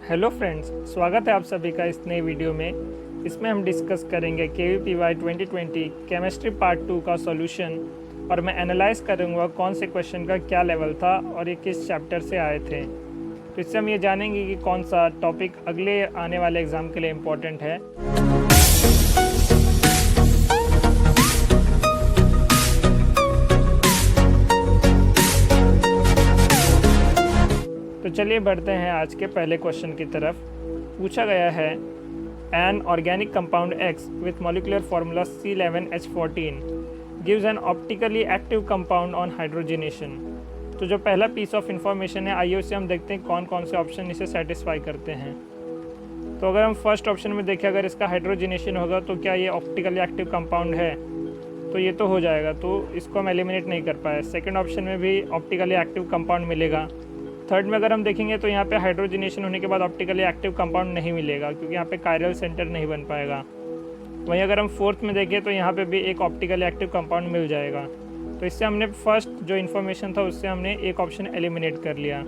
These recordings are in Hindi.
हेलो फ्रेंड्स, स्वागत है आप सभी का इस नए वीडियो में। इसमें हम डिस्कस करेंगे KVPY 2020 केमिस्ट्री पार्ट 2 का सॉल्यूशन और मैं एनालाइज करूँगा कौन से क्वेश्चन का क्या लेवल था और ये किस चैप्टर से आए थे। तो इससे हम ये जानेंगे कि कौन सा टॉपिक अगले आने वाले एग्ज़ाम के लिए इम्पोर्टेंट है। तो चलिए बढ़ते हैं आज के पहले क्वेश्चन की तरफ। पूछा गया है an organic compound X with molecular formula C11H14 gives an optically active compound on hydrogenation. तो जो पहला पीस ऑफ इंफॉर्मेशन है, आइए उससे हम देखते हैं कौन कौन से ऑप्शन इसे सेटिस्फाई करते हैं। तो अगर हम फर्स्ट ऑप्शन में देखें, अगर इसका हाइड्रोजनेशन होगा तो क्या ये ऑप्टिकली एक्टिव कंपाउंड है, तो ये तो हो जाएगा, तो इसको हम एलिमिनेट नहीं कर पाए। सेकेंड ऑप्शन में भी ऑप्टिकली एक्टिव कंपाउंड मिलेगा। थर्ड में अगर हम देखेंगे तो यहाँ पे हाइड्रोजनेशन होने के बाद ऑप्टिकली एक्टिव कंपाउंड नहीं मिलेगा, क्योंकि यहाँ पे कायरल सेंटर नहीं बन पाएगा। वहीं अगर हम फोर्थ में देखें तो यहाँ पे भी एक ऑप्टिकली एक्टिव कंपाउंड मिल जाएगा। तो इससे हमने फर्स्ट जो इन्फॉर्मेशन था उससे हमने एक ऑप्शन एलिमिनेट कर लिया।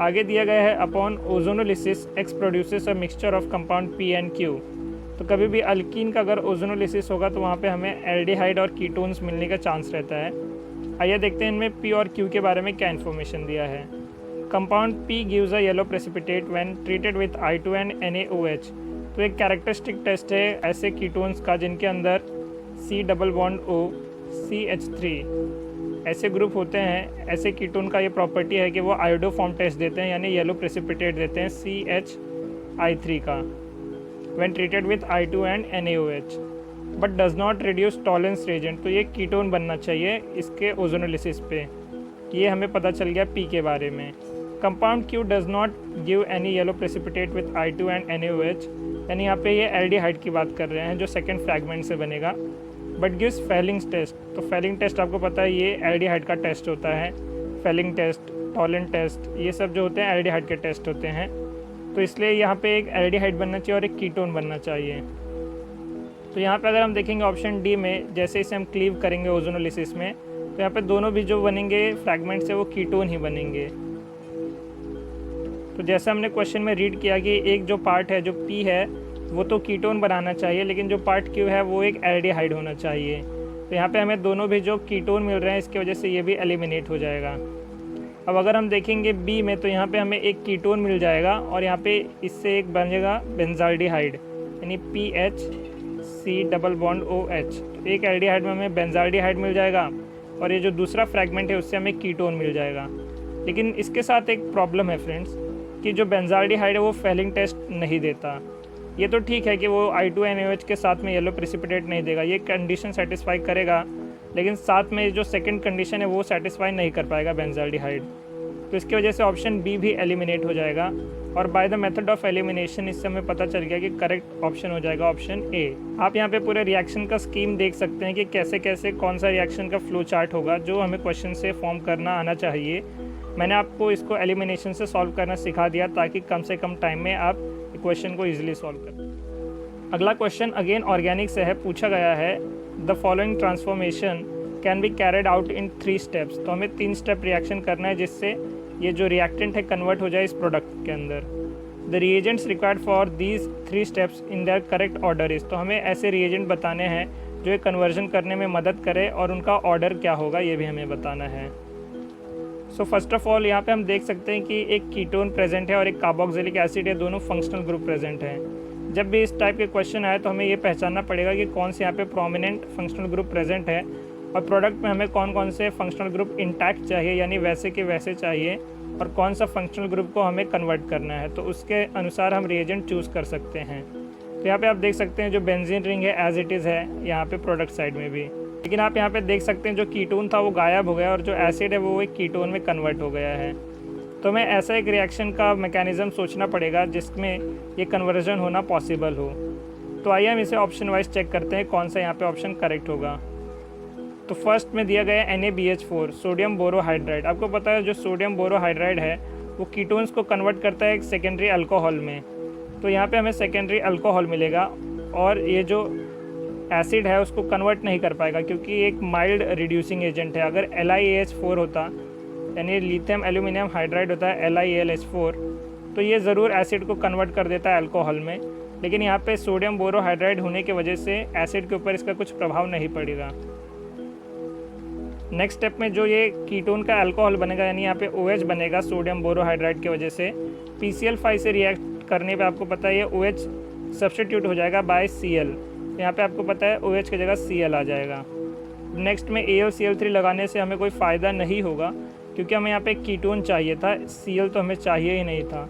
आगे दिया गया है upon ozonolysis X produces a mixture of compound P and Q। तो कभी भी अल्कीन का अगर ओजोनोलिसिस होगा तो वहाँ पे हमें एल्डिहाइड और कीटोन्स मिलने का चांस रहता है। आइए देखते हैं इनमें P और Q के बारे में क्या इन्फॉर्मेशन दिया है। Compound P gives a yellow precipitate when treated with I2 and NaOH। तो एक कैरेक्टरिस्टिक टेस्ट है ऐसे कीटोन्स का जिनके अंदर C double bond O CH3 ऐसे ग्रुप होते हैं। ऐसे कीटोन का ये प्रॉपर्टी है कि वो आयोडो फॉर्म टेस्ट देते हैं, यानी येलो प्रेसिपिटेट देते हैं CHI3 का when treated with I2 and NaOH but does not reduce Tollens reagent. तो ये कीटोन बनना चाहिए इसके ओजोनोलिसिस पे। ये हमें पता चल गया P के बारे में। Compound Q does not give any yellow precipitate with I2 and NaOH, यानी यहाँ पे ये एल्डिहाइड की बात कर रहे हैं जो सेकेंड फ्रैगमेंट से बनेगा, बट गिव्स फेलिंग्स टेस्ट। तो फेलिंग टेस्ट आपको पता है ये एल्डिहाइड का टेस्ट होता है। फेलिंग टेस्ट, टॉलेंट टेस्ट, ये सब जो होते हैं एल्डिहाइड के टेस्ट होते हैं। तो इसलिए यहाँ पे एक एल्डिहाइड बनना चाहिए और एक कीटोन बनना चाहिए। तो यहाँ पे अगर हम देखेंगे ऑप्शन डी में, जैसे इसे हम क्लीव करेंगे ओजोनोलिसिस में, तो यहाँ पे दोनों भी जो बनेंगे फ्रैगमेंट से वो कीटोन ही बनेंगे। तो जैसे हमने क्वेश्चन में रीड किया कि एक जो पार्ट है जो P है वो तो कीटोन बनाना चाहिए, लेकिन जो पार्ट Q है वो एक एल्डिहाइड होना चाहिए। तो यहाँ पे हमें दोनों भी जो कीटोन मिल रहे हैं इसकी वजह से ये भी एलिमिनेट हो जाएगा। अब अगर हम देखेंगे B में, तो यहाँ पे हमें एक कीटोन मिल जाएगा और यहाँ पे इससे एक बनेगा बेंजाल्डिहाइड, यानी PHC डबल बॉन्ड OH। तो एक एल्डिहाइड में हमें बेंजाल्डिहाइड मिल जाएगा और ये जो दूसरा फ्रैगमेंट है उससे हमें कीटोन मिल जाएगा। लेकिन इसके साथ एक प्रॉब्लम है फ्रेंड्स, कि जो बेंजाल्डिहाइड है वो फेलिंग टेस्ट नहीं देता। ये तो ठीक है कि वो I2 NaOH के साथ में येलो प्रेसिपिटेट नहीं देगा, ये कंडीशन सेटिस्फाई करेगा, लेकिन साथ में जो सेकंड कंडीशन है वो सेटिस्फाई नहीं कर पाएगा बेंजाल्डिहाइड। तो इसकी वजह से ऑप्शन बी भी एलिमिनेट हो जाएगा और by the method of elimination इससे हमें पता चल गया कि करेक्ट ऑप्शन हो जाएगा ऑप्शन ए। आप यहाँ पे पूरे रिएक्शन का स्कीम देख सकते हैं कि कैसे कैसे कौन सा रिएक्शन का फ्लो चार्ट होगा जो हमें क्वेश्चन से फॉर्म करना आना चाहिए। मैंने आपको इसको एलिमिनेशन से सॉल्व करना सिखा दिया ताकि कम से कम टाइम में आप क्वेश्चन को ईजिली सॉल्व करें। अगला क्वेश्चन अगेन ऑर्गेनिक से है। पूछा गया है the following transformation can be carried out in 3 steps. तो हमें 3 स्टेप रिएक्शन करना है जिससे ये जो रिएक्टेंट है कन्वर्ट हो जाए इस प्रोडक्ट के अंदर। The reagents required for these 3 steps in their correct order is. तो हमें ऐसे रिएजेंट बताने हैं जो ये कन्वर्जन करने में मदद करे और उनका ऑर्डर क्या होगा ये भी हमें बताना है। सो फर्स्ट ऑफ ऑल यहाँ पे हम देख सकते हैं कि एक कीटोन प्रेजेंट है और एक कार्बोक्सिलिक एसिड है, दोनों फंक्शनल ग्रुप प्रेजेंट हैं। जब भी इस टाइप के क्वेश्चन आए तो हमें ये पहचानना पड़ेगा कि कौन से यहाँ पे प्रोमिनेंट फंक्शनल ग्रुप प्रेजेंट है और प्रोडक्ट में हमें कौन कौन से फंक्शनल ग्रुप इंटैक्ट चाहिए, यानी वैसे के वैसे चाहिए, और कौन सा फंक्शनल ग्रुप को हमें कन्वर्ट करना है। तो उसके अनुसार हम रिएजेंट चूज़ कर सकते हैं। तो यहाँ पे आप देख सकते हैं जो बेंजीन रिंग है एज इट इज़ है यहाँ पे प्रोडक्ट साइड में भी, लेकिन आप यहाँ पे देख सकते हैं जो कीटोन था वो गायब हो गया और जो एसिड है वो एक कीटोन में कन्वर्ट हो गया है। तो हमें ऐसा एक रिएक्शन का मैकेनिज्म सोचना पड़ेगा जिसमें ये कन्वर्जन होना पॉसिबल हो। तो आइए हम इसे ऑप्शन वाइज चेक करते हैं कौन सा यहाँ पे ऑप्शन करेक्ट होगा। तो फर्स्ट में दिया गया NaBH4 सोडियम बोरोहाइड्राइड। आपको पता है जो सोडियम बोरोहाइड्राइड है वो कीटोन्स को कन्वर्ट करता है एक सेकेंडरी अल्कोहल में। तो यहाँ पे हमें सेकेंडरी अल्कोहल मिलेगा और ये जो एसिड है उसको कन्वर्ट नहीं कर पाएगा क्योंकि एक माइल्ड रिड्यूसिंग एजेंट है। अगर LiAH4 होता, यानी लिथियम एल्यूमिनियम हाइड्राइड होता है LiAlH4, तो ये ज़रूर एसिड को कन्वर्ट कर देता है अल्कोहल में, लेकिन यहाँ पे सोडियम बोरोहाइड्राइड होने की वजह से एसिड के ऊपर इसका कुछ प्रभाव नहीं पड़ेगा। नेक्स्ट स्टेप में जो ये कीटोन का अल्कोहल बनेगा, यानी यहाँ पे OH बनेगा सोडियम बोरोहाइड्राइड की वजह से, PCl5 से रिएक्ट करने पे आपको पता है ये OH सब्स्टिट्यूट हो जाएगा बाय Cl। यहाँ पे आपको पता है OH की जगह Cl आ जाएगा। नेक्स्ट में AlCl3 लगाने से हमें कोई फ़ायदा नहीं होगा, क्योंकि हमें यहाँ पे कीटोन चाहिए था, Cl तो हमें चाहिए ही नहीं था।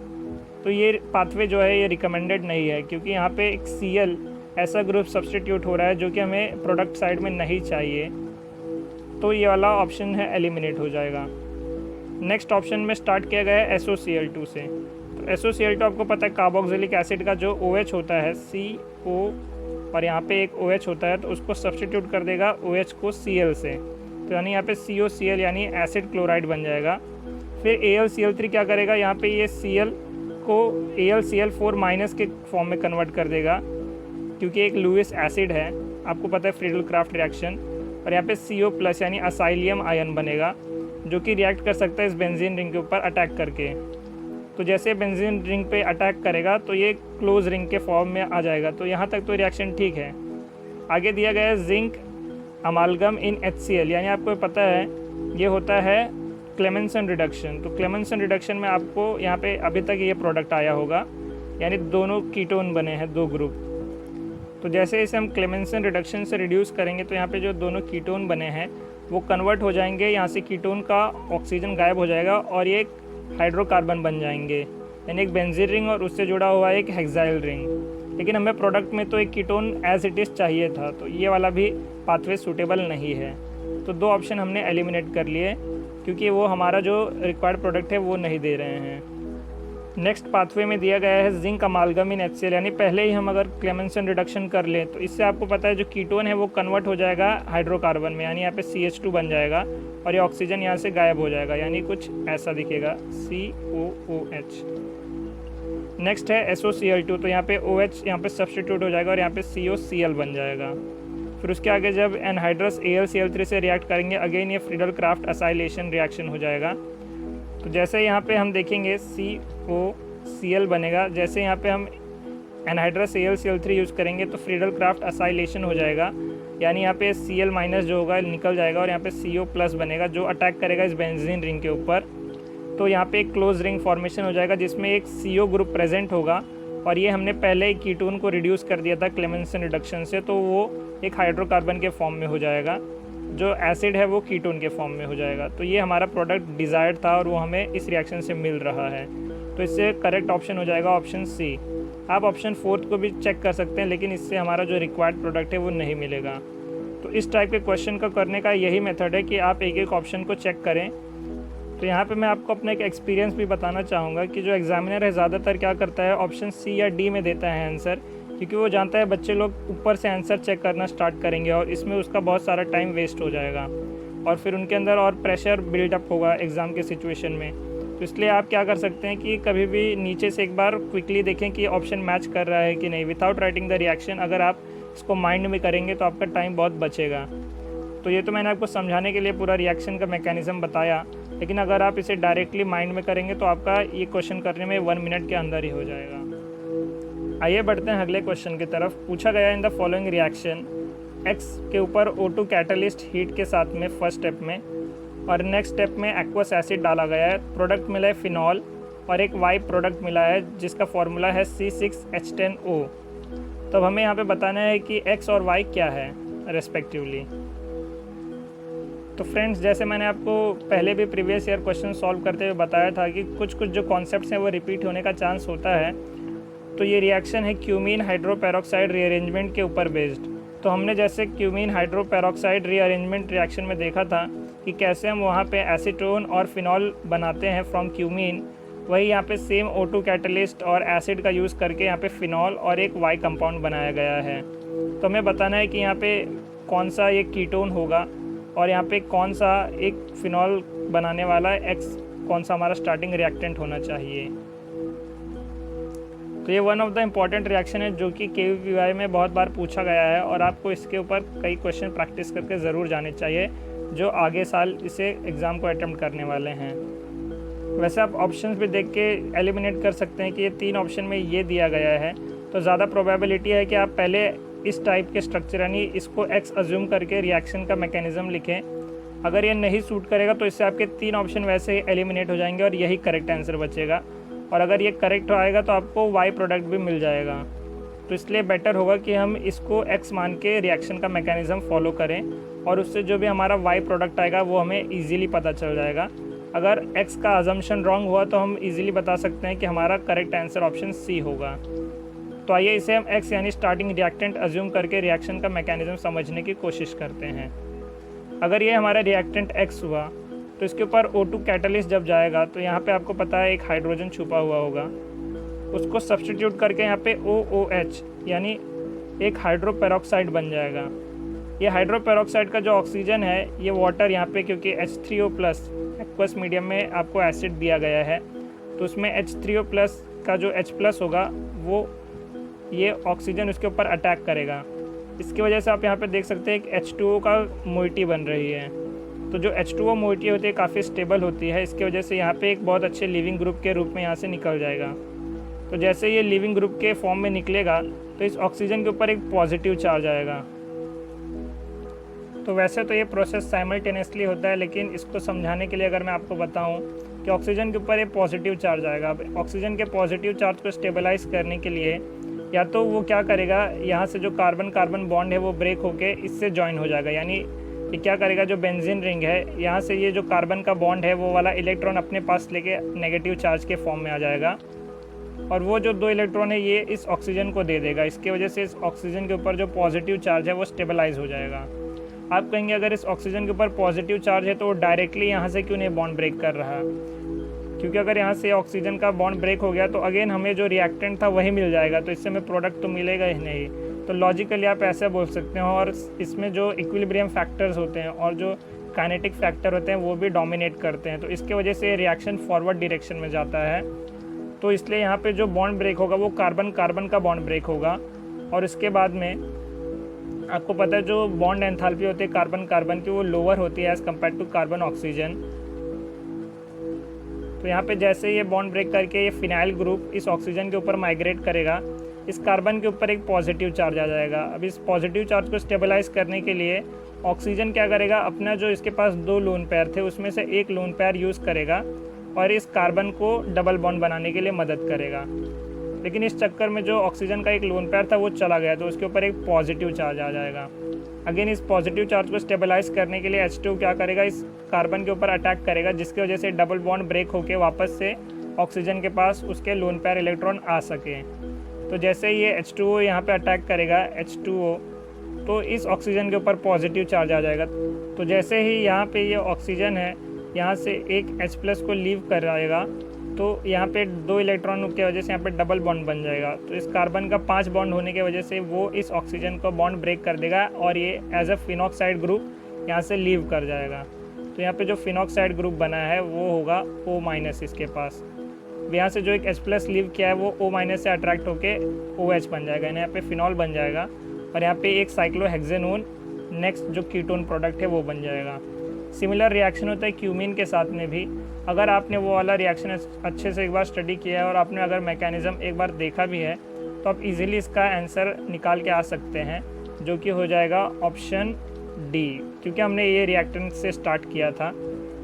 तो ये पाथवे जो है ये रिकमेंडेड नहीं है, क्योंकि यहाँ पे एक Cl ऐसा ग्रुप सब्स्टिट्यूट हो रहा है जो कि हमें प्रोडक्ट साइड में नहीं चाहिए। तो ये वाला ऑप्शन है एलिमिनेट हो जाएगा। नेक्स्ट ऑप्शन में स्टार्ट किया गया है SOCl2 से। तो SOCl2 आपको पता है कार्बोक्सिलिक एसिड का जो OH होता है CO, और यहाँ पे एक OH होता है, तो उसको सब्स्टिट्यूट कर देगा OH को Cl से, तो यानी यहाँ पे COCl यानी एसिड क्लोराइड बन जाएगा। फिर AlCl3 क्या करेगा, यहाँ पे ये Cl को AlCl4 माइनस के फॉर्म में कन्वर्ट कर देगा, क्योंकि एक लुईस एसिड है, आपको पता है फ्रीडल क्राफ्ट रिएक्शन। और यहाँ पे CO प्लस यानी असाइलियम आयन बनेगा, जो कि रिएक्ट कर सकता है इस बेंजीन रिंग के ऊपर अटैक करके। तो जैसे बेंजीन रिंग पे अटैक करेगा तो ये क्लोज रिंग के फॉर्म में आ जाएगा। तो यहाँ तक तो रिएक्शन ठीक है। आगे दिया गया है जिंक अमालगम इन HCl, यानी आपको पता है ये होता है क्लेमेंसन रिडक्शन। तो क्लेमेंसन रिडक्शन में आपको यहाँ पे अभी तक ये प्रोडक्ट आया होगा, यानी दोनों कीटोन बने हैं, दो ग्रुप। तो जैसे इसे हम क्लेमेंसन रिडक्शन से रिड्यूस करेंगे तो यहाँ पे जो दोनों कीटोन बने हैं वो कन्वर्ट हो जाएंगे, यहाँ से कीटोन का ऑक्सीजन गायब हो जाएगा और ये एक हाइड्रोकार्बन बन जाएंगे, यानी एक बेंजीन रिंग और उससे जुड़ा हुआ एक हेक्साइल रिंग। लेकिन हमें प्रोडक्ट में तो एक कीटोन एज इट इज़ चाहिए था, तो ये वाला भी पाथवे सूटेबल नहीं है। तो दो ऑप्शन हमने एलिमिनेट कर लिए, क्योंकि वो हमारा जो रिक्वायर्ड प्रोडक्ट है वो नहीं दे रहे हैं। नेक्स्ट पाथवे में दिया गया है जिंक अमालगम इन HCl, यानी पहले ही हम अगर क्लेमेंसन रिडक्शन कर लें तो इससे आपको पता है जो कीटोन है वो कन्वर्ट हो जाएगा हाइड्रोकार्बन में, यानी यहाँ पे CH2 बन जाएगा और ये ऑक्सीजन यहाँ से गायब हो जाएगा, यानी कुछ ऐसा दिखेगा COOH। नेक्स्ट है SOCl2, तो यहाँ पे OH यहाँ पे सब्स्टिट्यूट हो जाएगा और यहाँ पे COCl बन जाएगा। फिर उसके आगे जब एनहाइड्रस AlCl3 से रिएक्ट करेंगे, अगेन ये फ्रीडल क्राफ्ट असाइलेशन रिएक्शन हो जाएगा। तो जैसे यहाँ पे हम देखेंगे COCl बनेगा, जैसे यहाँ पे हम एनहाइड्रस AlCl3 यूज़ करेंगे तो फ्रीडल क्राफ्ट असाइलेशन हो जाएगा, यानी यहाँ पे Cl माइनस जो होगा निकल जाएगा और यहाँ पे CO प्लस बनेगा जो अटैक करेगा इस बेंजीन रिंग के ऊपर। तो यहाँ पे एक क्लोज रिंग फॉर्मेशन हो जाएगा जिसमें एक CO ग्रुप प्रेजेंट होगा, और ये हमने पहले ही कीटोन को रिड्यूस कर दिया था क्लेमेंसन रिडक्शन से, तो वो एक हाइड्रोकार्बन के फॉर्म में हो जाएगा, जो एसिड है वो कीटोन के फॉर्म में हो जाएगा। तो ये हमारा प्रोडक्ट डिज़ायर्ड था और वो हमें इस रिएक्शन से मिल रहा है। तो इससे करेक्ट ऑप्शन हो जाएगा ऑप्शन C। आप ऑप्शन 4 को भी चेक कर सकते हैं, लेकिन इससे हमारा जो रिक्वायर्ड प्रोडक्ट है वो नहीं मिलेगा। तो इस टाइप के क्वेश्चन का करने का यही मेथड है कि आप एक एक ऑप्शन को चेक करें। तो यहाँ पे मैं आपको अपना एक एक्सपीरियंस भी बताना चाहूँगा कि जो एग्जामिनर है ज़्यादातर क्या करता है, ऑप्शन C या D में देता है आंसर, क्योंकि वो जानता है बच्चे लोग ऊपर से आंसर चेक करना स्टार्ट करेंगे और इसमें उसका बहुत सारा टाइम वेस्ट हो जाएगा और फिर उनके अंदर और प्रेशर बिल्डअप होगा एग्ज़ाम के सिचुएशन में। तो इसलिए आप क्या कर सकते हैं कि कभी भी नीचे से एक बार क्विकली देखें कि ऑप्शन मैच कर रहा है कि नहीं, विदाउट राइटिंग द रिएक्शन। अगर आप इसको माइंड में करेंगे तो आपका टाइम बहुत बचेगा। तो ये तो मैंने आपको समझाने के लिए पूरा रिएक्शन का मैकेनिज़्म बताया, लेकिन अगर आप इसे डायरेक्टली माइंड में करेंगे तो आपका ये क्वेश्चन करने में 1 मिनट के अंदर ही हो जाएगा। आइए बढ़ते हैं अगले क्वेश्चन की तरफ। पूछा गया in the following reaction X के ऊपर O2 कैटलिस्ट हीट के साथ में फर्स्ट स्टेप में, और नेक्स्ट स्टेप में एक्वस एसिड डाला गया है, प्रोडक्ट मिला है फिनॉल और एक Y प्रोडक्ट मिला है जिसका फॉर्मूला है C6H10O। तो अब हमें यहाँ पे बताना है कि X और Y क्या है रेस्पेक्टिवली। तो फ्रेंड्स, जैसे मैंने आपको पहले भी प्रीवियस ईयर क्वेश्चन सॉल्व करते हुए बताया था कि कुछ कुछ जो कॉन्सेप्ट्स हैं वो रिपीट होने का चांस होता है। तो ये रिएक्शन है क्यूमीन हाइड्रोपेरोक्साइड रीअरेंजमेंट के ऊपर बेस्ड। तो हमने जैसे क्यूमीन हाइड्रोपेरोक्साइड रीअरेंजमेंट रिएक्शन में देखा था कि कैसे हम वहाँ पे एसीटोन और फिनॉल बनाते हैं फ्रॉम क्यूमीन, वही यहाँ पे सेम O2 कैटलिस्ट और एसिड का यूज़ करके यहाँ पे फिनॉल और एक Y कंपाउंड बनाया गया है। तो हमें बताना है कि यहाँ पे कौन सा ये कीटोन होगा और यहाँ पे कौन सा एक फिनॉल बनाने वाला X कौन सा हमारा स्टार्टिंग रिएक्टेंट होना चाहिए। तो ये one of the important reaction है जो कि KVPY में बहुत बार पूछा गया है और आपको इसके ऊपर कई क्वेश्चन प्रैक्टिस करके ज़रूर जाने चाहिए जो आगे साल इसे एग्ज़ाम को अटेम्प्ट करने वाले हैं। वैसे आप ऑप्शंस भी देख के एलिमिनेट कर सकते हैं कि ये 3 ऑप्शन में ये दिया गया है, तो ज़्यादा प्रोबेबिलिटी है कि आप पहले इस टाइप के स्ट्रक्चर यानी इसको एक्स अज्यूम करके रिएक्शन का मैकेनिज्म लिखें। अगर ये नहीं सूट करेगा तो इससे आपके 3 ऑप्शन वैसे ही एलिमिनेट हो जाएंगे और यही करेक्ट आंसर बचेगा। और अगर ये करेक्ट आएगा तो आपको वाई प्रोडक्ट भी मिल जाएगा। तो इसलिए बेटर होगा कि हम इसको एक्स मान के रिएक्शन का मैकेनिज्म फॉलो करें और उससे जो भी हमारा वाई प्रोडक्ट आएगा वो हमें ईजिली पता चल जाएगा। अगर एक्स का अजम्पशन रॉन्ग हुआ तो हम इजीली बता सकते हैं कि हमारा करेक्ट आंसर ऑप्शन सी होगा। तो आइए इसे हम एक्स यानी स्टार्टिंग रिएक्टेंट अज्यूम करके रिएक्शन का मैकेनिज्म समझने की कोशिश करते हैं। अगर ये हमारा रिएक्टेंट एक्स हुआ तो इसके ऊपर O2 कैटलिस्ट जब जाएगा तो यहाँ पे आपको पता है एक हाइड्रोजन छुपा हुआ होगा, उसको सब्सटीट्यूट करके यहाँ पे OOH यानी एक हाइड्रो पेरोक्साइड बन जाएगा। ये हाइड्रो पेरोक्साइड का जो ऑक्सीजन है ये वाटर यहाँ पे क्योंकि H3O+ एक्वस मीडियम में आपको एसिड दिया गया है तो उसमें H3O+ का जो H+ होगा वो ये ऑक्सीजन उसके ऊपर अटैक करेगा। इसकी वजह से आप यहाँ पे देख सकते हैं कि H2O का मोइटी बन रही है। तो जो H2O मोइटी होती है काफ़ी स्टेबल होती है, इसकी वजह से यहाँ पे एक बहुत अच्छे लिविंग ग्रुप के रूप में यहाँ से निकल जाएगा। तो जैसे ये लिविंग ग्रुप के फॉर्म में निकलेगा तो इस ऑक्सीजन के ऊपर एक पॉजिटिव चार्ज आएगा। तो वैसे तो ये प्रोसेस साइमल्टेनियसली होता है, लेकिन इसको समझाने के लिए अगर मैं आपको बताऊं कि ऑक्सीजन के ऊपर एक पॉजिटिव चार्ज आएगा। अब ऑक्सीजन के पॉजिटिव चार्ज को स्टेबलाइज करने के लिए या तो वो क्या करेगा, यहाँ से जो कार्बन कार्बन बॉन्ड है वो ब्रेक होके इससे ज्वाइन हो जाएगा। यानी ये क्या करेगा, जो बेंजीन रिंग है यहाँ से ये जो कार्बन का बॉन्ड है वो वाला इलेक्ट्रॉन अपने पास लेके नेगेटिव चार्ज के फॉर्म में आ जाएगा और वो जो 2 इलेक्ट्रॉन है ये इस ऑक्सीजन को दे देगा। इसकी वजह से इस ऑक्सीजन के ऊपर जो पॉजिटिव चार्ज है वो स्टेबलाइज हो जाएगा। आप कहेंगे अगर इस ऑक्सीजन के ऊपर पॉजिटिव चार्ज है तो वो डायरेक्टली यहाँ से क्यों नहीं बॉन्ड ब्रेक कर रहा, क्योंकि अगर यहाँ से ऑक्सीजन का बॉन्ड ब्रेक हो गया तो अगेन हमें जो रिएक्टेंट था वही मिल जाएगा, तो इससे हमें प्रोडक्ट तो मिलेगा ही नहीं। तो लॉजिकली आप ऐसे बोल सकते हो। और इसमें जो इक्विलिब्रियम फैक्टर्स होते हैं और जो काइनेटिक फैक्टर होते हैं वो भी डोमिनेट करते हैं, तो इसके वजह से रिएक्शन फॉरवर्ड डायरेक्शन में जाता है। तो इसलिए यहाँ पे जो बॉन्ड ब्रेक होगा वो कार्बन कार्बन का बॉन्ड ब्रेक होगा और इसके बाद में आपको पता है जो बॉन्ड एंथैल्पी होती है कार्बन कार्बन की वो लोअर होती है as compared to carbon oxygen. तो यहाँ पे जैसे ये बॉन्ड ब्रेक करके ये फिनाइल ग्रुप इस ऑक्सीजन के ऊपर माइग्रेट करेगा, इस कार्बन के ऊपर एक पॉजिटिव चार्ज आ जाएगा। अब इस पॉजिटिव चार्ज को स्टेबलाइज करने के लिए ऑक्सीजन क्या करेगा, अपना जो इसके पास 2 लोन पेयर थे उसमें से एक लोन पेयर यूज़ करेगा और इस कार्बन को डबल बॉन्ड बनाने के लिए मदद करेगा। लेकिन इस चक्कर में जो ऑक्सीजन का एक लोन पेयर था वो चला गया तो उसके ऊपर एक पॉजिटिव चार्ज आ जाएगा। अगेन इस पॉजिटिव चार्ज को स्टेबलाइज करने के लिए H2 क्या करेगा, इस कार्बन के ऊपर अटैक करेगा, जिसकी वजह से डबल बॉन्ड ब्रेक होके वापस से ऑक्सीजन के पास उसके लोन पेयर इलेक्ट्रॉन आ सके। तो जैसे ये H2O यहाँ पे अटैक करेगा H2O तो इस ऑक्सीजन के ऊपर पॉजिटिव चार्ज आ जाएगा। तो जैसे ही यहाँ पे ये ऑक्सीजन है यहाँ से एक H+ को लीव कर आएगा तो यहाँ पे 2 इलेक्ट्रॉन की वजह से यहाँ पे डबल बॉन्ड बन जाएगा। तो इस कार्बन का 5 बॉन्ड होने की वजह से वो इस ऑक्सीजन को बॉन्ड ब्रेक कर देगा और ये एज अ फिनॉक्साइड ग्रुप यहाँ से लीव कर जाएगा। तो यहाँ पे जो फिनॉक्साइड ग्रुप बना है वो होगा O- इसके पास। यहाँ से जो एक H+ लीव किया है वो O- से अट्रैक्ट होके OH बन जाएगा, यहाँ पे फिनॉल बन जाएगा और यहाँ पे एक साइक्लोहेक्सेनोन नेक्स्ट जो कीटोन प्रोडक्ट है वो बन जाएगा। सिमिलर रिएक्शन होता है क्यूमीन के साथ में भी। अगर आपने वो वाला रिएक्शन अच्छे से एक बार स्टडी किया है और आपने अगर मैकेनिज़्म एक बार देखा भी है तो आप इजीली इसका आंसर निकाल के आ सकते हैं, जो कि हो जाएगा ऑप्शन डी, क्योंकि हमने ये रिएक्टेंट से स्टार्ट किया था।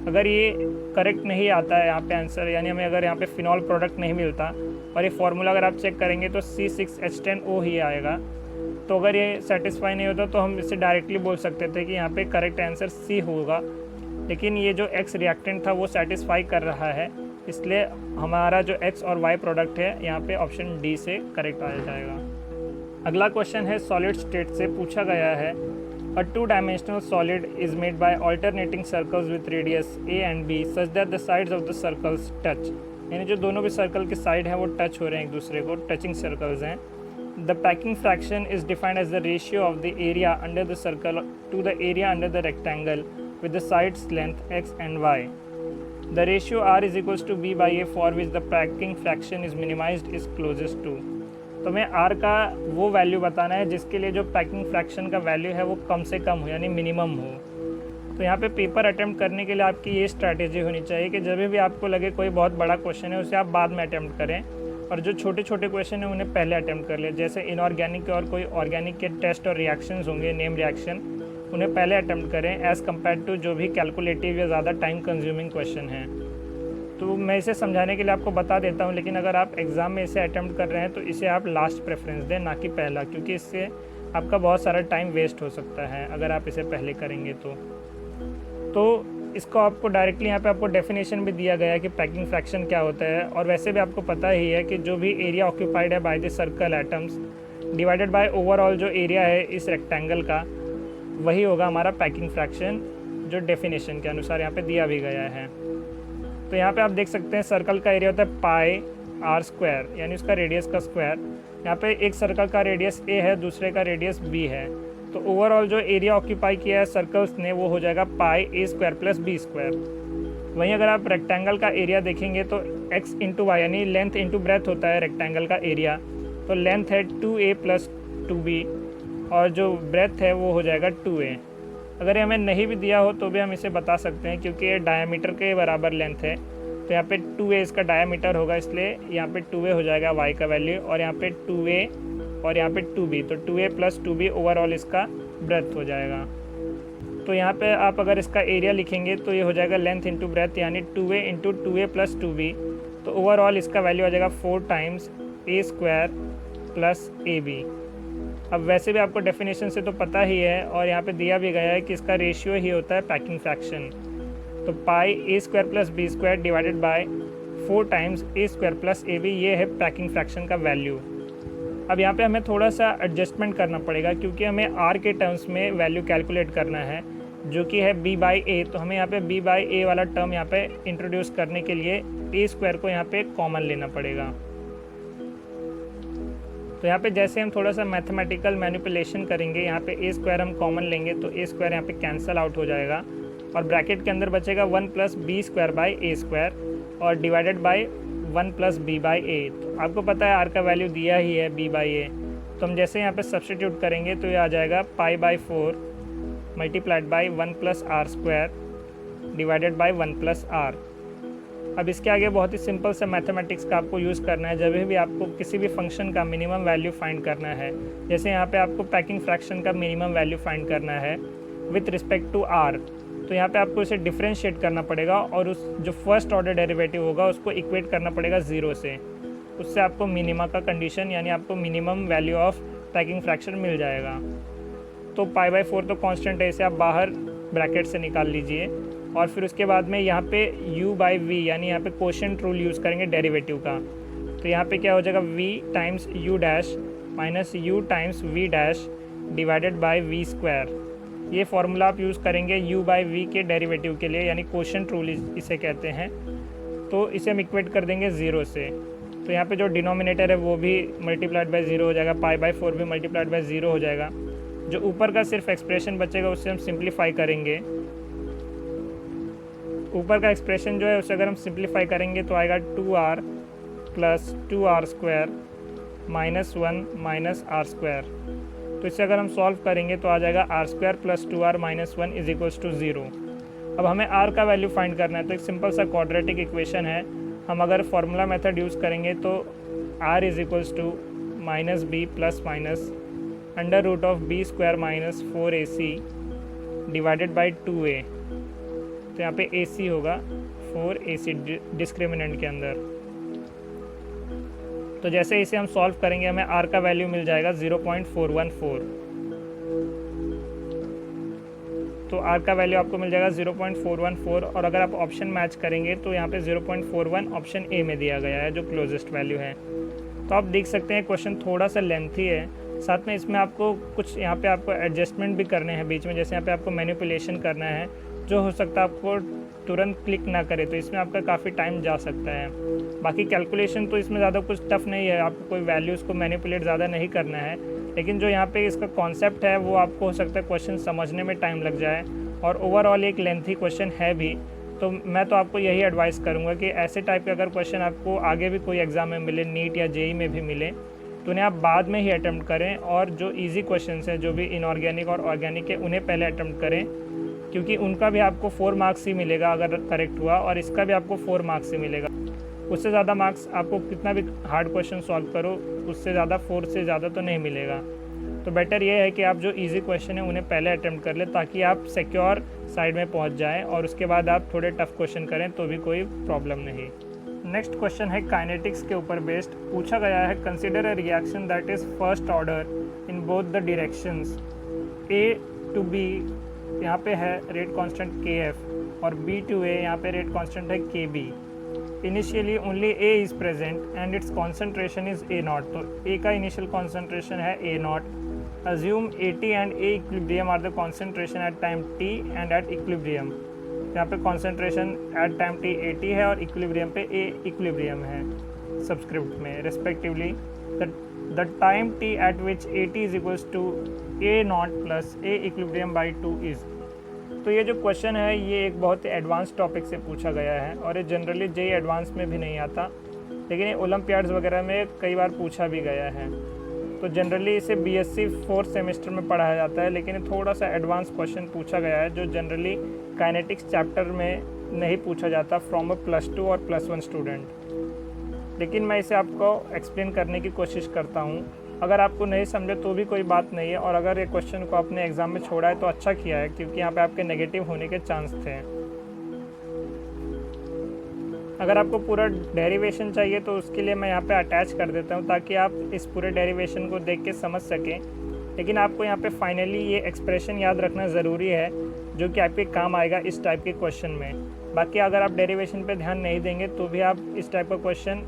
अगर ये करेक्ट नहीं आता है यहाँ पे आंसर, यानी हमें अगर यहाँ पे फिनॉल प्रोडक्ट नहीं मिलता और ये फार्मूला अगर आप चेक करेंगे तो C6H10O ही आएगा। तो अगर ये सेटिस्फाई नहीं होता तो हम इससे डायरेक्टली बोल सकते थे कि यहाँ पे करेक्ट आंसर सी होगा, लेकिन ये जो एक्स रिएक्टेंट था वो सेटिस्फाई कर रहा है, इसलिए हमारा जो एक्स और वाई प्रोडक्ट है यहाँ पे ऑप्शन डी से करेक्ट आ जाएगा। अगला क्वेश्चन है सॉलिड स्टेट से पूछा गया है अ 2-dimensional solid is made by alternating circles with radius a and b such that the sides of the circles touch, यानी जो दोनों भी सर्कल के साइड हैं वो टच हो रहे हैं एक दूसरे को, टचिंग सर्कल्स हैं। The packing fraction is defined as the ratio of the area under the circle to the area under the rectangle with the sides length x and y. The ratio r is equals to b by a for which the packing fraction is minimized is closest to. तो हमें r का वो वैल्यू बताना है जिसके लिए जो पैकिंग फ्रैक्शन का वैल्यू है वो कम से कम हो, यानी मिनिमम हो। तो यहाँ पे पेपर अटैम्प्ट करने के लिए आपकी ये स्ट्रैटेजी होनी चाहिए कि जब भी आपको लगे कोई बहुत बड़ा क्वेश्चन है उसे आप बाद में अटैम्प्ट करें, और जो छोटे छोटे क्वेश्चन हैं उन्हें पहले अटैम्प्ट कर लें। जैसे इनऑर्गेनिक के और कोई ऑर्गेनिक के टेस्ट और रिएक्शंस होंगे, नेम रिएक्शन, उन्हें पहले अटैम्प्ट करें एज़ कम्पेयर टू जो भी कैलकुलेटिव या ज़्यादा टाइम कंज्यूमिंग क्वेश्चन हैं। तो मैं इसे समझाने के लिए आपको बता देता हूँ, लेकिन अगर आप एग्ज़ाम में इसे अटैम्प्ट कर रहे हैं तो इसे आप लास्ट प्रेफरेंस दें, ना कि पहला, क्योंकि इससे आपका बहुत सारा टाइम वेस्ट हो सकता है अगर आप इसे पहले करेंगे तो इसको आपको डायरेक्टली यहाँ पे आपको डेफिनेशन भी दिया गया है कि पैकिंग फ्रैक्शन क्या होता है। और वैसे भी आपको पता ही है कि जो भी एरिया ऑक्यूपाइड है by the circle atoms divided by overall जो एरिया है इस रेक्टेंगल का, वही होगा हमारा पैकिंग फ्रैक्शन, जो डेफिनेशन के अनुसार यहाँ पे दिया भी गया है। तो यहाँ पे आप देख सकते हैं सर्कल का एरिया होता है पाई आर स्क्वायर, यानी उसका रेडियस का स्क्वायर। यहाँ पे एक सर्कल का रेडियस ए है, दूसरे का रेडियस बी है, तो ओवरऑल जो एरिया ऑक्यूपाई किया है सर्कल्स ने वो हो जाएगा पाई ए स्क्वायर प्लस बी स्क्वायर। वहीं अगर आप रेक्टेंगल का एरिया देखेंगे तो एक्स इंटू वाई यानी लेंथ इंटू ब्रेथ होता है रेक्टेंगल का एरिया, तो लेंथ है 2a प्लस 2b और जो ब्रेथ है वो हो जाएगा 2a। अगर ये हमें नहीं भी दिया हो तो भी हम इसे बता सकते हैं क्योंकि ये डायमीटर के बराबर लेंथ है, तो यहाँ पे 2a इसका डायमीटर होगा, इसलिए यहाँ पे 2a हो जाएगा y का वैल्यू, और यहाँ पे 2a और यहाँ पे 2b, तो 2a प्लस 2b ओवरऑल इसका ब्रेथ हो जाएगा। तो यहाँ पे आप अगर इसका एरिया लिखेंगे तो ये हो जाएगा लेंथ इंटू ब्रेथ यानी 2a into 2a plus 2b, तो ओवरऑल इसका वैल्यू आ जाएगा 4 times a square plus ab। अब वैसे भी आपको डेफिनेशन से तो पता ही है और यहाँ पे दिया भी गया है कि इसका रेशियो ही होता है पैकिंग फ्रैक्शन, तो पाई a square plus b square divided by 4 times a square plus ab, ये है पैकिंग फ्रैक्शन का वैल्यू। अब यहाँ पे हमें थोड़ा सा एडजस्टमेंट करना पड़ेगा क्योंकि हमें r के टर्म्स में वैल्यू कैलकुलेट करना है जो कि है b बाई ए, तो हमें यहाँ पे b बाई ए वाला टर्म यहाँ पे इंट्रोड्यूस करने के लिए a स्क्वायर को यहाँ पे कॉमन लेना पड़ेगा। तो यहाँ पे जैसे हम थोड़ा सा मैथमेटिकल मैनिपुलेशन करेंगे, यहाँ पे a स्क्वायर हम कॉमन लेंगे तो a स्क्वायर यहाँ पे कैंसिल आउट हो जाएगा और ब्रैकेट के अंदर बचेगा 1 plus B square by A square और divided by 1 plus B by A. तो आपको पता है आर का वैल्यू दिया ही है b बाई ए, तो हम जैसे यहाँ पे सब्सटीट्यूट करेंगे तो ये आ जाएगा pi by 4 multiplied by 1 plus R square divided by 1 plus R. अब इसके आगे बहुत ही सिंपल सा मैथमेटिक्स का आपको यूज़ करना है जब भी आपको किसी भी फंक्शन का मिनिमम वैल्यू फाइंड करना है। जैसे यहाँ पे आपको पैकिंग फ्रैक्शन का मिनिमम वैल्यू फाइंड करना है विथ रिस्पेक्ट टू आर, तो यहाँ पे आपको इसे डिफ्रेंशिएट करना पड़ेगा और उस जो फर्स्ट ऑर्डर डेरिवेटिव होगा उसको इक्वेट करना पड़ेगा 0 से, उससे आपको मिनिमा का कंडीशन यानी आपको minimum value of packing fraction मिल जाएगा। तो पाई बाई 4 तो कांस्टेंट है, इसे आप बाहर ब्रैकेट से निकाल लीजिए और फिर उसके बाद में यहाँ पे u बाई वी यानी यहाँ पे कोशेंट रूल यूज़ करेंगे डेरिवेटिव का, तो यहाँ पे क्या हो जाएगा v times u dash minus u times v dash divided by v square. ये फार्मूला आप यूज़ करेंगे u बाई वी के डेरिवेटिव के लिए यानी कोशेंट रूल इसे कहते हैं, तो इसे हम इक्वेट कर देंगे 0 से। तो यहाँ पे जो डिनोमिनेटर है वो भी मल्टीप्लाइड बाई 0 हो जाएगा, पाई बाई 4 भी मल्टीप्लाइड बाई 0 हो जाएगा। जो ऊपर का सिर्फ एक्सप्रेशन बचेगा उससे हम सिंप्लीफाई करेंगे। ऊपर का एक्सप्रेशन जो है उसे अगर हम सिंप्लीफाई करेंगे तो आएगा 2r plus 2r square minus 1 minus R square. तो इसे अगर हम सॉल्व करेंगे तो आ जाएगा r square plus 2r minus 1 is equals to 0। अब हमें r का वैल्यू फाइंड करना है, तो एक सिंपल सा क्वाड्रेटिक इक्वेशन है। हम अगर फार्मूला मेथड यूज़ करेंगे तो r is equals to minus B plus minus under root of B square minus 4ac divided by 2a। तो यहाँ पे ac होगा 4ac डिस्क्रिमिनेंट के अंदर। तो जैसे इसे हम सॉल्व करेंगे हमें r का वैल्यू मिल जाएगा 0.414। तो r का वैल्यू आपको मिल जाएगा 0.414 और अगर आप ऑप्शन मैच करेंगे तो यहाँ पे 0.41 ऑप्शन ए में दिया गया है जो क्लोजेस्ट वैल्यू है। तो आप देख सकते हैं क्वेश्चन थोड़ा सा लेंथी है, साथ में इसमें आपको कुछ यहाँ पे आपको एडजस्टमेंट भी करने हैं बीच में, जैसे यहाँ पे आपको मैनिपुलेशन करना है जो हो सकता है आपको तुरंत क्लिक ना करे, तो इसमें आपका काफ़ी टाइम जा सकता है। बाकी कैलकुलेशन तो इसमें ज़्यादा कुछ टफ नहीं है, आपको कोई वैल्यूज़ को मैनिपुलेट ज़्यादा नहीं करना है, लेकिन जो यहाँ पे इसका कॉन्सेप्ट है वो आपको हो सकता है क्वेश्चन समझने में टाइम लग जाए और ओवरऑल एक लेंथी क्वेश्चन है भी। तो मैं तो आपको यही एडवाइस करूँगा कि ऐसे टाइप के अगर क्वेश्चन आपको आगे भी कोई एग्ज़ाम में मिले, नीट या जेई में भी मिले, तो उन्हें आप बाद में ही अटैम्प्ट करें और जो इजी क्वेश्चंस हैं जो भी इनऑर्गेनिक और ऑर्गेनिक है उन्हें पहले अटैम्प्ट करें। क्योंकि उनका भी आपको 4 मार्क्स ही मिलेगा अगर करेक्ट हुआ, और इसका भी आपको 4 मार्क्स ही मिलेगा। उससे ज़्यादा मार्क्स आपको कितना भी हार्ड क्वेश्चन सॉल्व करो, उससे ज़्यादा 4 से ज़्यादा तो नहीं मिलेगा। तो बेटर ये है कि आप जो इजी क्वेश्चन है उन्हें पहले अटेम्प्ट कर ले, ताकि आप सिक्योर साइड में पहुंच जाएं, और उसके बाद आप थोड़े टफ क्वेश्चन करें तो भी कोई प्रॉब्लम नहीं। नेक्स्ट क्वेश्चन है काइनेटिक्स के ऊपर बेस्ड। पूछा गया है consider a reaction that is first order in both the directions A to B, यहाँ पे है रेट कांस्टेंट KF, और B to A यहाँ पे रेट कांस्टेंट है KB। Initially only A is present and its concentration is A0। तो A का इनिशियल कॉन्सेंट्रेशन है A0। Assume AT and A equilibrium are the concentration at time T and at equilibrium. यहाँ पे concentration at time T AT है और इक्विलिब्रियम पे A इक्विलिब्रियम है सबस्क्रिप्ट में respectively. The time T at which AT is equals to A0 plus A equilibrium by 2 is. तो ये जो क्वेश्चन है ये एक बहुत ही एडवांस टॉपिक से पूछा गया है, और ये जनरली JEE एडवांस में भी नहीं आता, लेकिन ये ओलंपियाड्स वगैरह में कई बार पूछा भी गया है। तो जनरली इसे BSc 4th सेमेस्टर में पढ़ाया जाता है, लेकिन थोड़ा सा एडवांस क्वेश्चन पूछा गया है जो जनरली काइनेटिक्स चैप्टर में नहीं पूछा जाता फ्रॉम अ +2 और +1 स्टूडेंट। लेकिन मैं इसे आपको एक्सप्लेन करने की कोशिश करता हूँ। अगर आपको नहीं समझे तो भी कोई बात नहीं है, और अगर ये क्वेश्चन को आपने एग्ज़ाम में छोड़ा है तो अच्छा किया है, क्योंकि यहाँ पे आपके नेगेटिव होने के चांस थे। अगर आपको पूरा डेरिवेशन चाहिए तो उसके लिए मैं यहाँ पे अटैच कर देता हूँ, ताकि आप इस पूरे डेरिवेशन को देख के समझ सकें। लेकिन आपको यहाँ पे फाइनली ये एक्सप्रेशन याद रखना ज़रूरी है, जो कि आपके काम आएगा इस टाइप के क्वेश्चन में। बाकी अगर आप डेरिवेशन पे ध्यान नहीं देंगे तो भी आप इस टाइप का क्वेश्चन,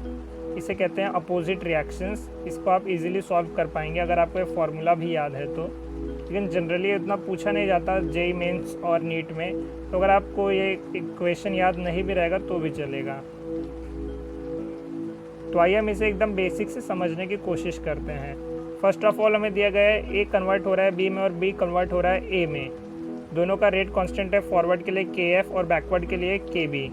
इसे कहते हैं अपोजिट रिएक्शंस, इसको आप इजीली सॉल्व कर पाएंगे अगर आपको ये फार्मूला भी याद है तो। लेकिन जनरली इतना पूछा नहीं जाता JEE मेंस और नीट में, तो अगर आपको ये इक्वेशन याद नहीं भी रहेगा तो भी चलेगा। तो आइए हम इसे एकदम बेसिक से समझने की कोशिश करते हैं। फर्स्ट ऑफ ऑल हमें दिया गया है A कन्वर्ट हो रहा है B में और B कन्वर्ट हो रहा है A में। दोनों का रेट कांस्टेंट है, फॉरवर्ड के लिए KF और बैकवर्ड के लिए KB।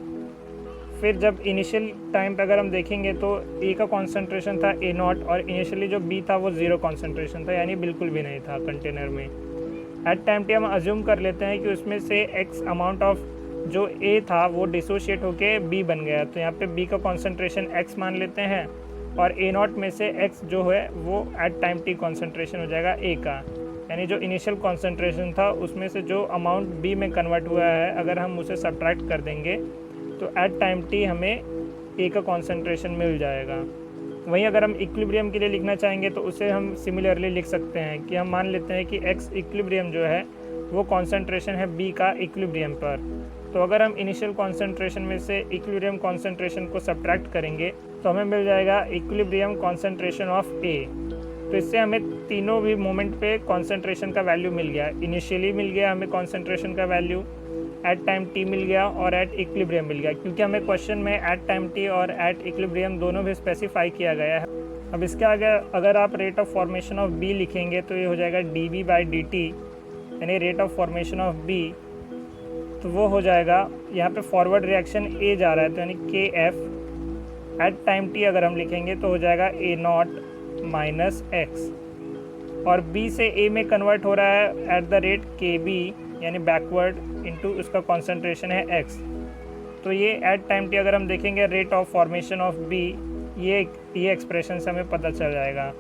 फिर जब इनिशियल टाइम पे अगर हम देखेंगे तो A का कॉन्सेंट्रेशन था A0, और इनिशियली जो B था वो 0 कॉन्सेंट्रेशन था, यानी बिल्कुल भी नहीं था कंटेनर में। एट टाइम T हम अज्यूम कर लेते हैं कि उसमें से X अमाउंट ऑफ जो A था वो डिसोशिएट होके B बन गया। तो यहाँ पे B का कॉन्सेंट्रेशन X मान लेते हैं, और A0 में से X जो है वो एट टाइम T कॉन्सेंट्रेशन हो जाएगा A का, यानी जो इनिशियल कॉन्सेंट्रेशन था उसमें से जो अमाउंट B में कन्वर्ट हुआ है अगर हम उसे सब्ट्रैक्ट कर देंगे तो एट टाइम T हमें A का कॉन्सेंट्रेशन मिल जाएगा। वहीं अगर हम इक्विलिब्रियम के लिए लिखना चाहेंगे तो उसे हम सिमिलरली लिख सकते हैं कि हम मान लेते हैं कि X इक्विलिब्रियम जो है वो कॉन्सेंट्रेशन है B का इक्विलिब्रियम पर। तो अगर हम इनिशियल कॉन्सेंट्रेशन में से इक्विलिब्रियम कॉन्सेंट्रेशन को सब्ट्रैक्ट करेंगे तो हमें मिल जाएगा इक्विलिब्रियम कॉन्सेंट्रेशन ऑफ A। तो इससे हमें तीनों भी मोमेंट पे कॉन्सेंट्रेशन का वैल्यू मिल गया। इनिशियली मिल गया हमें कॉन्सेंट्रेशन का वैल्यू, एट टाइम T मिल गया, और एट इक्विलिब्रियम मिल गया, क्योंकि हमें क्वेश्चन में एट टाइम T और एट इक्विलिब्रियम दोनों भी स्पेसिफाई किया गया है। अब इसके आगे अगर आप rate of formation of B लिखेंगे तो ये हो जाएगा dB बाई dt, यानी rate of formation of B। तो वो हो जाएगा, यहाँ पे फॉरवर्ड रिएक्शन A जा रहा है तो यानी KF। एट टाइम T अगर हम लिखेंगे तो हो जाएगा A0 माइनस X, और B से A में कन्वर्ट हो रहा है एट द रेट KB, यानी बैकवर्ड इनटू उसका कॉन्सेंट्रेशन है X। तो ये एट टाइम T अगर हम देखेंगे rate of formation of B, ये एक्सप्रेशन से हमें पता चल जाएगा।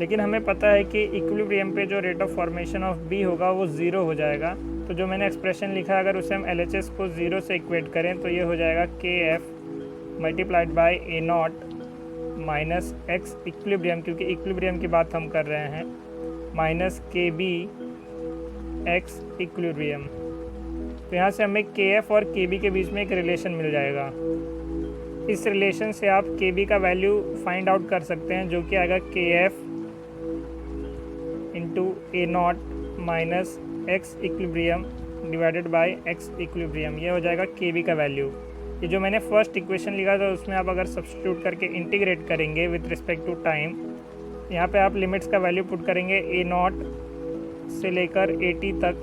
लेकिन हमें पता है कि इक्विलिब्रियम पे जो rate of formation of B होगा वो 0 हो जाएगा। तो जो मैंने एक्सप्रेशन लिखा है अगर उसे हम LHS को 0 से इक्वेट करें तो ये हो जाएगा KF multiplied by A0 minus X equilibrium, क्योंकि इक्विलिब्रियम की बात हम कर रहे हैं, माइनस KB X इक्विलिब्रियम। तो यहाँ से हमें KF और KB के बीच में एक रिलेशन मिल जाएगा। इस रिलेशन से आप KB का वैल्यू फाइंड आउट कर सकते हैं, जो कि आएगा KF into A0 minus X equilibrium divided by X equilibrium. ये हो जाएगा KB का वैल्यू। ये जो मैंने फर्स्ट इक्वेशन लिखा था उसमें आप अगर सब्स्टिट्यूट करके इंटीग्रेट करेंगे विथ रिस्पेक्ट टू टाइम, यहाँ पे आप लिमिट्स का वैल्यू पुट करेंगे A0 से लेकर AT तक,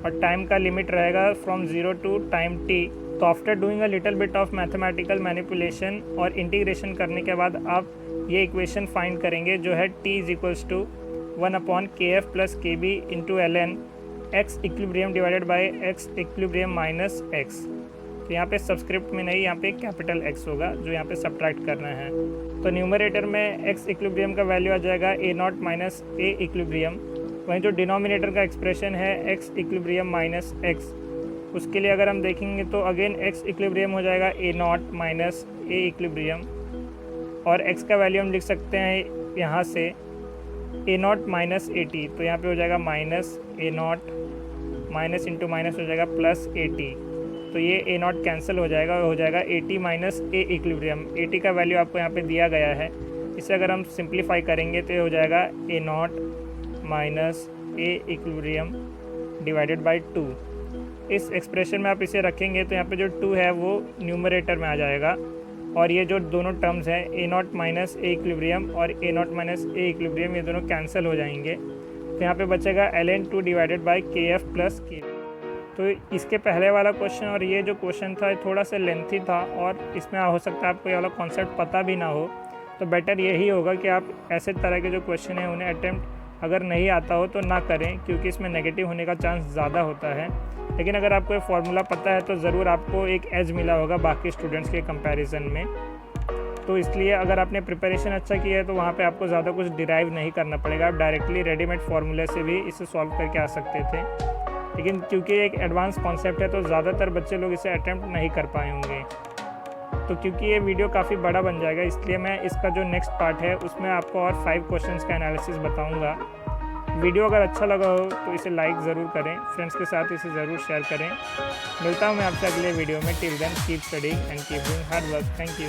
और टाइम का लिमिट रहेगा फ्रॉम 0 टू टाइम T। तो after doing a little bit of mathematical manipulation और इंटीग्रेशन करने के बाद आप ये इक्वेशन फाइंड करेंगे जो है T is equals to 1/kf plus kb into ln x equilibrium divided by x equilibrium minus x। तो यहाँ पे सबस्क्रिप्ट में नहीं, यहाँ पे कैपिटल X होगा जो यहाँ पे सब्ट्रैक्ट करना है। तो न्यूमरेटर में x इक्विलिब्रियम का वैल्यू आ जाएगा a0 माइनस a इक्विलिब्रियम। वहीं जो डिनोमिनेटर का एक्सप्रेशन है x इक्विलिब्रियम माइनस x, उसके लिए अगर हम देखेंगे तो अगेन x इक्विलिब्रियम हो जाएगा a0 माइनस a इक्विलिब्रियम, और x का वैल्यू हम लिख सकते हैं यहाँ से a0 माइनस at। तो यहाँ पे हो जाएगा minus a0 minus into minus हो जाएगा प्लस at। तो ये a0 कैंसिल हो जाएगा और हो जाएगा at minus a equilibrium. at का वैल्यू आपको यहाँ पे दिया गया है, इसे अगर हम सिंप्लीफाई करेंगे तो ये हो जाएगा a0 minus a equilibrium divided by 2। इस एक्सप्रेशन में आप इसे रखेंगे तो यहाँ पे जो 2 है वो न्यूमरेटर में आ जाएगा, और ये जो दोनों टर्म्स हैं a0 माइनस a इक्विलिब्रियम और a0 माइनस a इक्विलिब्रियम, ये दोनों कैंसिल हो जाएंगे। तो यहाँ पे बचेगा ln 2 divided by kf plus k। तो इसके पहले वाला क्वेश्चन और ये जो क्वेश्चन था थोड़ा सा लेंथी था, और इसमें हो सकता है आपको ये वाला कॉन्सेप्ट पता भी ना हो। तो बेटर यही होगा कि आप ऐसे तरह के जो क्वेश्चन हैं उन्हें अटेम्प्ट अगर नहीं आता हो तो ना करें, क्योंकि इसमें नेगेटिव होने का चांस ज़्यादा होता है। लेकिन अगर आपको ये फार्मूला पता है तो ज़रूर आपको एक एज मिला होगा बाकी स्टूडेंट्स के कंपैरिजन में। तो इसलिए अगर आपने प्रिपरेशन अच्छा किया है तो वहाँ पे आपको ज़्यादा कुछ डिराइव नहीं करना पड़ेगा, आप डायरेक्टली रेडीमेड फार्मूले से भी इसे सॉल्व करके आ सकते थे। लेकिन क्योंकि एक एडवांस कॉन्सेप्ट है तो ज़्यादातर बच्चे लोग इसे अटैम्प्ट नहीं कर पाए होंगे। तो क्योंकि ये वीडियो काफ़ी बड़ा बन जाएगा, इसलिए मैं इसका जो नेक्स्ट पार्ट है उसमें आपको और 5 क्वेश्चंस का एनालिसिस बताऊंगा। वीडियो अगर अच्छा लगा हो तो इसे लाइक ज़रूर करें, फ्रेंड्स के साथ इसे ज़रूर शेयर करें। मिलता हूँ मैं आपसे अगले वीडियो में। Till then keep studying and keep doing hard work. Thank you.